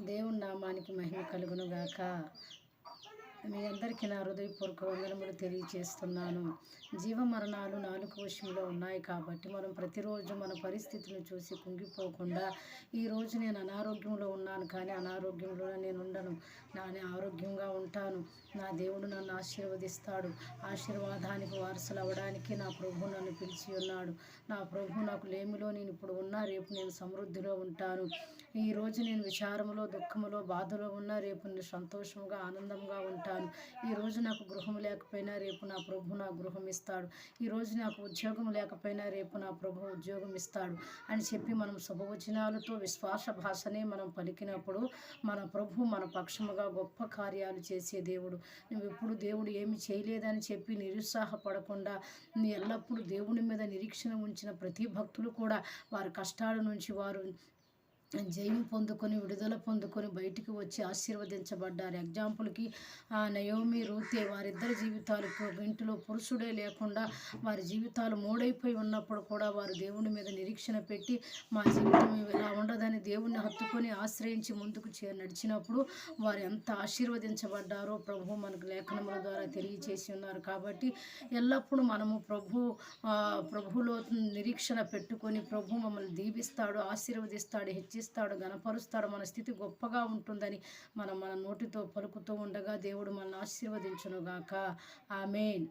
దేవుని నామానికి మహిమ కలుగును గాక. మీ అందరికీ నా హృదయపూర్వక వందనములు తెలియజేస్తున్నాను. జీవ మరణాలు నాలుగు వశంలో ఉన్నాయి కాబట్టి మనం ప్రతిరోజు మన పరిస్థితులను చూసి కుంగిపోకుండా, ఈరోజు నేను అనారోగ్యంలో ఉన్నాను కానీ అనారోగ్యంలో నేను ఉండను, నానే ఆరోగ్యంగా ఉంటాను. నా దేవుడు నన్ను ఆశీర్వదిస్తాడు. ఆశీర్వాదానికి వారసులు అవ్వడానికి నా ప్రభు నన్ను పిలిచి ఉన్నాడు. నా ప్రభు నాకు లేమిలో నేను ఇప్పుడు ఉన్నా, రేపు నేను సమృద్ధిలో ఉంటాను. ఈరోజు నేను విచారములో, దుఃఖములో, బాధలో ఉన్నా, రేపు నేను సంతోషంగా, ఆనందంగా ఉంటాను. ఈరోజు నాకు గృహం లేకపోయినా రేపు నా ప్రభు నా గృహం ఇస్తాడు. ఈరోజు నాకు ఉద్యోగం లేకపోయినా రేపు నా ప్రభు ఉద్యోగం ఇస్తాడు అని చెప్పి మనం శుభవచనాలతో విశ్వాస భాషనే మనం పలికినప్పుడు మన ప్రభు మన పక్షముగా గొప్ప కార్యాలు చేసే దేవుడు. నువ్వు ఎప్పుడు దేవుడు ఏమి చేయలేదని చెప్పి నిరుత్సాహపడకుండా ఎల్లప్పుడూ దేవుని మీద నిరీక్షణ ఉంచిన ప్రతి భక్తులు కూడా వారి కష్టాల నుంచి వారు జయం పొందుకొని, విడుదల పొందుకొని బయటికి వచ్చి ఆశీర్వదించబడ్డారు. ఎగ్జాంపుల్కి నయోమి, రూతే వారిద్దరి జీవితాలకు ఇంటిలో పురుషుడే లేకుండా వారి జీవితాలు మూడైపోయి ఉన్నప్పుడు కూడా వారు దేవుని మీద నిరీక్షణ పెట్టి మా జీవితం ఇలా ఉండదని దేవుణ్ణి హత్తుకొని ఆశ్రయించి ముందుకు నడిచినప్పుడు వారు ఎంత ఆశీర్వదించబడ్డారో ప్రభు మనకు లేఖనముల ద్వారా తెలియచేసి ఉన్నారు. కాబట్టి ఎల్లప్పుడూ మనము ప్రభులో నిరీక్షణ పెట్టుకొని ప్రభు మమ్మల్ని దీవిస్తాడు, ఆశీర్వదిస్తాడు, హెచ్చిస్తాడు, గణపరుస్తాడు. మన స్థితి గొప్పగా ఉంటుందని మన నోటితో పలుకుతూ ఉండగా దేవుడు మనల్ని ఆశీర్వదించునుగాక. ఆమేన్.